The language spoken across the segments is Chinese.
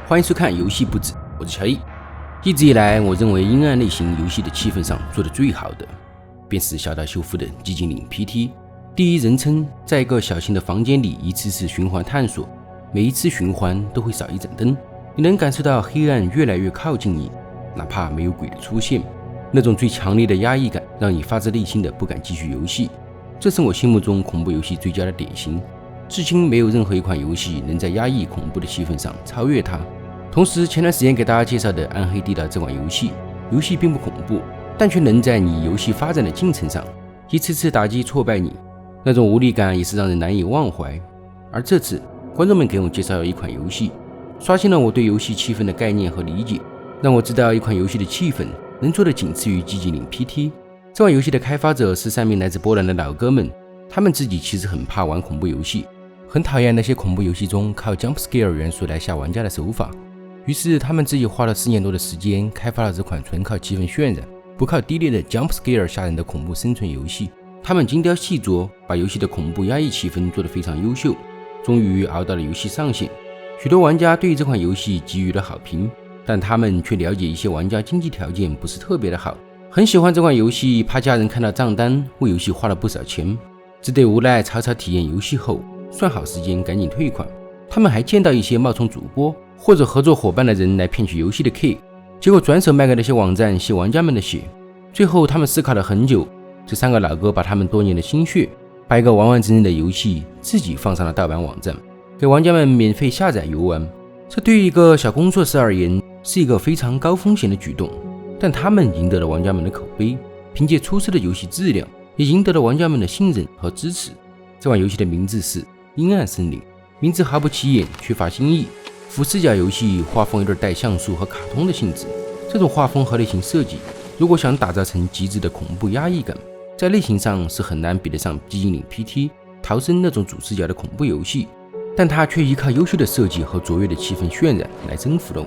欢迎收看游戏不止，我是乔伊。一直以来，我认为阴暗类型游戏的气氛上做得最好的，便是小岛秀夫的《寂静岭 PT》。第一人称，在一个小型的房间里一次次循环探索，每一次循环都会少一盏灯，你能感受到黑暗越来越靠近你，哪怕没有鬼的出现，那种最强烈的压抑感让你发自内心的不敢继续游戏。这是我心目中恐怖游戏最佳的典型，至今没有任何一款游戏能在压抑恐怖的气氛上超越它。同时，前段时间给大家介绍的《暗黑地道》这款游戏并不恐怖，但却能在你游戏发展的进程上一次次打击挫败你，那种无力感也是让人难以忘怀。而这次，观众们给我介绍了一款游戏，刷新了我对游戏气氛的概念和理解，让我知道一款游戏的气氛能做的仅次于《寂静岭 PT》。这款游戏的开发者是3名来自波兰的老哥们，他们自己其实很怕玩恐怖游戏，很讨厌那些恐怖游戏中靠 jump scare 元素来吓玩家的手法。于是他们自己花了4年多的时间开发了这款纯靠气氛渲染，不靠低劣的 jump scare 吓人的恐怖生存游戏。他们精雕细琢，把游戏的恐怖压抑气氛做得非常优秀，终于熬到了游戏上线。许多玩家对于这款游戏给予了好评，但他们却了解一些玩家经济条件不是特别的好，很喜欢这款游戏，怕家人看到账单为游戏花了不少钱，只得无奈草草体验游戏后算好时间赶紧退款。他们还见到一些冒充主播或者合作伙伴的人来骗取游戏的 key， 结果转手卖给那些网站吸玩家们的血。最后他们思考了很久，这3个老哥把他们多年的心血，把一个完完整整的游戏自己放上了盗版网站，给玩家们免费下载游玩。这对于一个小工作室而言是一个非常高风险的举动，但他们赢得了玩家们的口碑，凭借出色的游戏质量也赢得了玩家们的信任和支持。这款游戏的名字是阴暗森林，名字毫不起眼，缺乏新意。俯视角游戏画风有点带像素和卡通的性质，这种画风和类型设计，如果想打造成极致的恐怖压抑感，在类型上是很难比得上寂静岭 PT、逃生那种主视角的恐怖游戏，但它却依靠优秀的设计和卓越的气氛渲染来征服了我。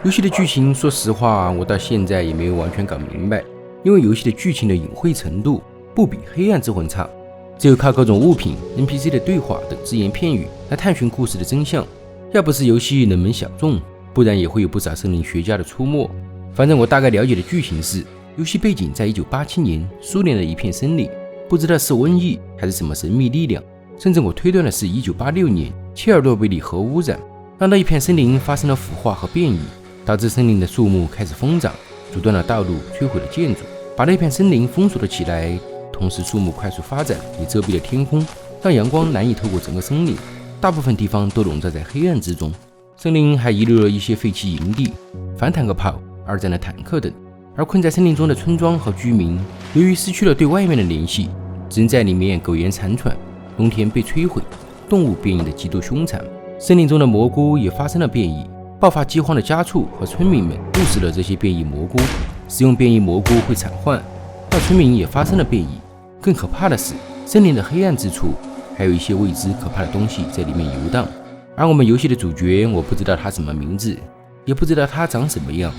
游戏的剧情，说实话，我到现在也没有完全搞明白，因为游戏的剧情的隐晦程度不比黑暗之魂差，只有靠各种物品、NPC 的对话等只言片语来探寻故事的真相。要不是游戏冷门小众，不然也会有不少森林学家的出没。反正我大概了解的剧情是，游戏背景在1987年苏联的一片森林，不知道是瘟疫还是什么神秘力量，甚至我推断的是1986年切尔诺贝利核污染，让那一片森林发生了腐化和变异，导致森林的树木开始疯长，阻断了道路，摧毁了建筑，把那片森林封锁了起来。同时树木快速发展，也遮蔽了天空，让阳光难以透过整个森林，大部分地方都笼罩在黑暗之中。森林还遗留了一些废弃营地、反坦克炮、二战的坦克等，而困在森林中的村庄和居民，由于失去了对外面的联系，只能在里面苟延残喘。农田被摧毁，动物变异的极度凶残，森林中的蘑菇也发生了变异。爆发饥荒的家畜和村民们误食了这些变异蘑菇，使用变异蘑菇会惨患，让村民也发生了变异。更可怕的是，森林的黑暗之处还有一些未知可怕的东西在里面游荡，而我们游戏的主角，我不知道他什么名字，也不知道他长什么样，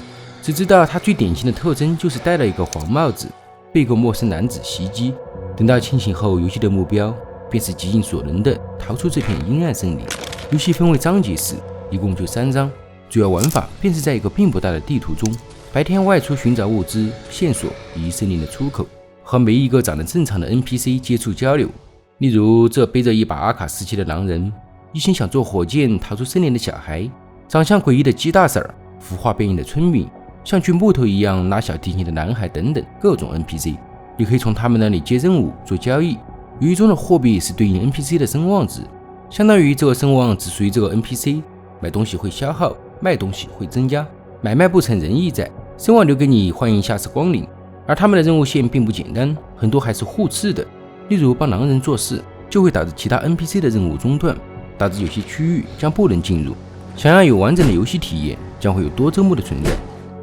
只知道他最典型的特征就是戴了一个黄帽子，被一个陌生男子袭击。等到清醒后，游戏的目标便是极尽所能的逃出这片阴暗森林。游戏分为章节式，一共就3章，主要玩法便是在一个并不大的地图中，白天外出寻找物资、线索以及森林的出口，和每一个长得正常的 NPC 接触交流。例如，这背着一把阿卡时期的狼人，一心想坐火箭逃出森林的小孩，长相诡异的鸡大婶儿，腐化变异的村民，像锯木头一样拉小提琴的男孩等等各种 NPC， 你可以从他们那里接任务做交易。游戏中的货币是对应 NPC 的声望值，相当于这个声望只属于这个 NPC， 买东西会消耗，卖东西会增加，买卖不成仁义在，声望留给你，欢迎下次光临。而他们的任务线并不简单，很多还是互斥的。例如帮狼人做事，就会导致其他 NPC 的任务中断，导致有些区域将不能进入。想要有完整的游戏体验，将会有多周目的存在，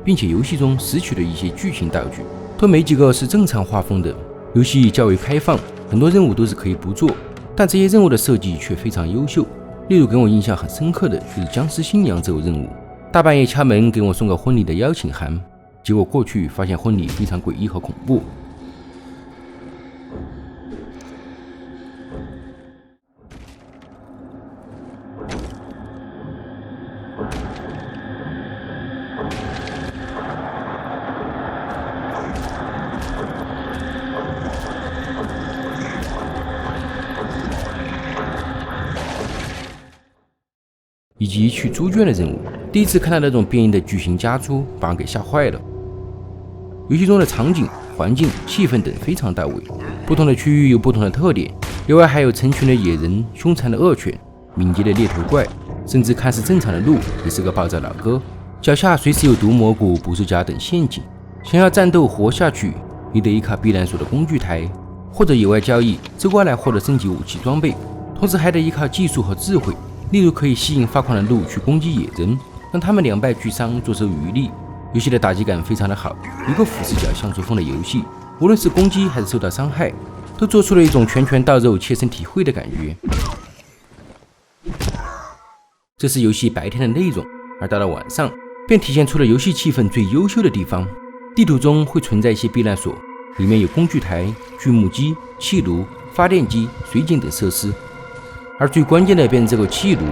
并且游戏中拾取的一些剧情道具都没几个是正常画风的。游戏较为开放，很多任务都是可以不做，但这些任务的设计却非常优秀。例如给我印象很深刻的就是僵尸新娘这个任务，大半夜敲门给我送个婚礼的邀请函，结果过去发现婚礼非常诡异和恐怖。以及去猪圈的任务，第一次看到那种变异的巨型家猪，把人给吓坏了。游戏中的场景、环境、气氛等非常到位，不同的区域有不同的特点，另外还有成群的野人、凶残的恶犬、敏捷的猎头怪，甚至看似正常的鹿也是个暴躁老哥，脚下随时有毒蘑菇、捕兽夹等陷阱。想要战斗活下去，你得依靠避难所的工具台，或者野外交易周刮来获得升级武器装备，同时还得依靠技术和智慧。例如可以吸引发狂的鹿去攻击野人，让他们两败俱伤，坐收渔利。游戏的打击感非常的好，一个俯视角像素风的游戏，无论是攻击还是受到伤害，都做出了一种拳拳到肉、切身体会的感觉。这是游戏白天的内容，而到了晚上，便体现出了游戏气氛最优秀的地方。地图中会存在一些避难所，里面有工具台、锯木机、气炉、发电机、水井等设施。而最关键的便是这个气炉，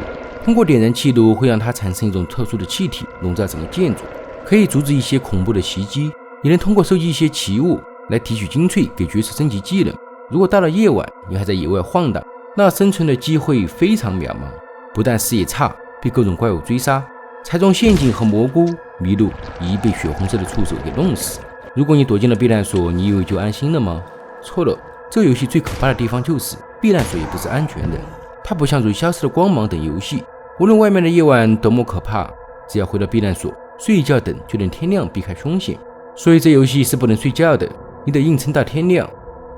通过点燃气炉会让它产生一种特殊的气体，笼罩整个建筑，可以阻止一些恐怖的袭击。也能通过收集一些奇物来提取精粹，给角色升级技能。如果到了夜晚，你还在野外晃荡，那生存的机会非常渺茫，不但视野差，被各种怪物追杀，踩中陷阱和蘑菇，迷路已被血红色的触手给弄死。如果你躲进了避难所，你以为就安心了吗？错了，这个游戏最可怕的地方就是避难所也不是安全的。它不像如消失的光芒等游戏，无论外面的夜晚多么可怕，只要回到避难所睡一觉等就能天亮避开凶险。所以这游戏是不能睡觉的，你得硬撑到天亮。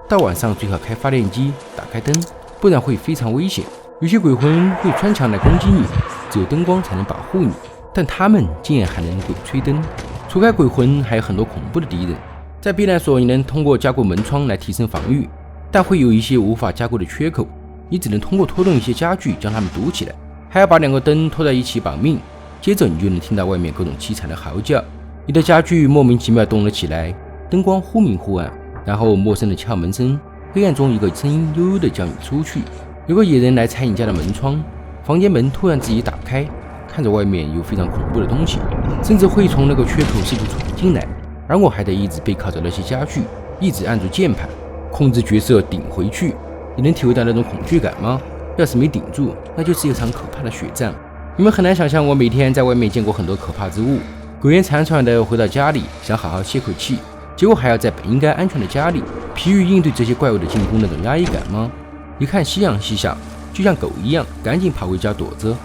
到晚上最好开发电机，打开灯，不然会非常危险。有些鬼魂会穿墙来攻击你，只有灯光才能保护你，但他们竟然还能鬼吹灯。除开鬼魂，还有很多恐怖的敌人。在避难所，你能通过加固门窗来提升防御，但会有一些无法加固的缺口，你只能通过拖动一些家具将它们堵起来，还要把两个灯拖在一起绑命。接着你就能听到外面各种凄惨的嚎叫，你的家具莫名其妙动了起来，灯光忽明忽暗，然后陌生的敲门声，黑暗中一个声音悠悠地叫你出去。有个野人来拆你家的门窗，房间门突然自己打开，看着外面有非常恐怖的东西，甚至会从那个缺口试图闯进来，而我还得一直背靠着那些家具，一直按住键盘控制角色顶回去。你能体会到那种恐惧感吗？要是没顶住，那就是一场可怕的血战。你们很难想象，我每天在外面见过很多可怕之物，苟延残喘的回到家里，想好好歇口气，结果还要在本应该安全的家里疲于应对这些怪物的进攻，那种压抑感吗？一看夕阳西下，就像狗一样赶紧跑回家躲着，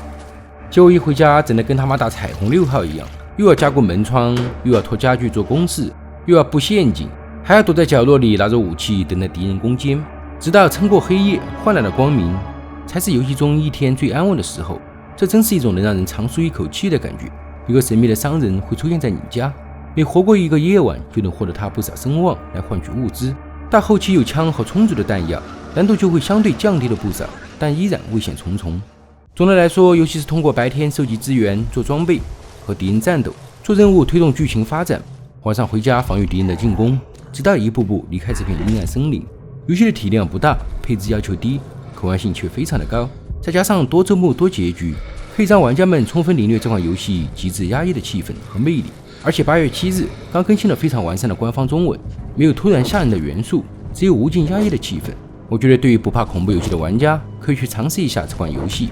结果一回家整得跟他妈打彩虹6号一样，又要加固门窗，又要拖家具做公事，又要布陷阱，还要躲在角落里拿着武器等待敌人攻坚，直到撑过黑夜换来了光明，才是游戏中一天最安稳的时候。这真是一种能让人长舒一口气的感觉。一个神秘的商人会出现在你家，每活过一个夜晚就能获得他不少声望来换取物资，到后期有枪和充足的弹药，难度就会相对降低了不少，但依然危险重重。总的来说，游戏是通过白天收集资源做装备，和敌人战斗，做任务推动剧情发展，晚上回家防御敌人的进攻，直到一步步离开这片阴暗森林。游戏的体量不大，配置要求低，可玩性却非常的高，再加上多周目多结局，可以让玩家们充分领略这款游戏极致压抑的气氛和魅力。而且8月7日刚更新了非常完善的官方中文，没有突然吓人的元素，只有无尽压抑的气氛。我觉得对于不怕恐怖游戏的玩家，可以去尝试一下这款游戏。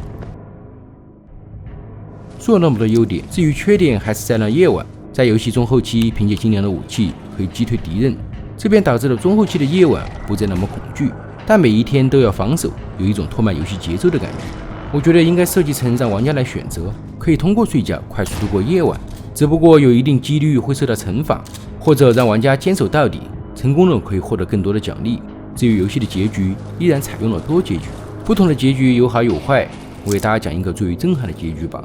说了那么多优点，至于缺点还是在那夜晚。在游戏中后期凭借精良的武器可以击退敌人，这便导致了中后期的夜晚不再那么恐惧，但每一天都要防守，有一种拖慢游戏节奏的感觉。我觉得应该设计成让玩家来选择，可以通过睡觉快速度过夜晚，只不过有一定几率会受到惩罚，或者让玩家坚守到底，成功了可以获得更多的奖励。至于游戏的结局，依然采用了多结局，不同的结局有好有坏。我给大家讲一个最为震撼的结局吧。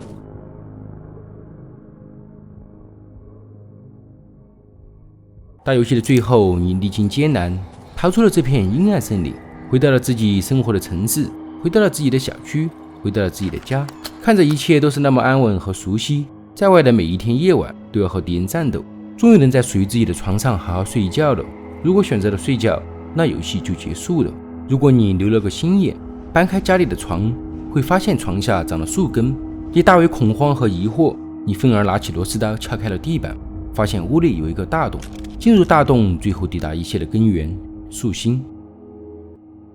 到游戏的最后，你历经艰难，逃出了这片阴暗森林，回到了自己生活的城市，回到了自己的小区，回到了自己的家，看着一切都是那么安稳和熟悉。在外的每一天夜晚都要和敌人战斗，终于能在属于自己的床上好好睡一觉了。如果选择了睡觉，那游戏就结束了。如果你留了个心眼，搬开家里的床，会发现床下长了树根，你大为恐慌和疑惑，你愤而拿起螺丝刀撬开了地板，发现屋里有一个大洞，进入大洞，最后抵达一切的根源——树心。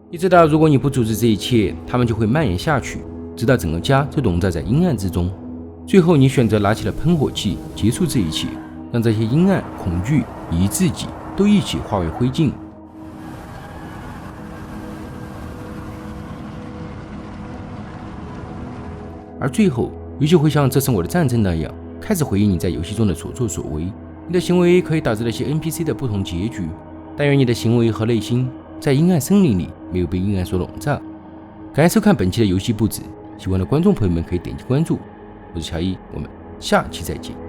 你知道，如果你不阻止这一切，它们就会蔓延下去，直到整个家都笼罩在阴暗之中。最后，你选择拿起了喷火器，结束这一切，让这些阴暗、恐惧以及自己都一起化为灰烬。而最后，游戏会像《这是我的战争》那样，开始回应你在游戏中的所作所为。你的行为可以导致那些 NPC 的不同结局，但愿你的行为和内心在阴暗森林里没有被阴暗所笼罩。感谢收看本期的游戏不止，喜欢的观众朋友们可以点击关注。我是乔伊，我们下期再见。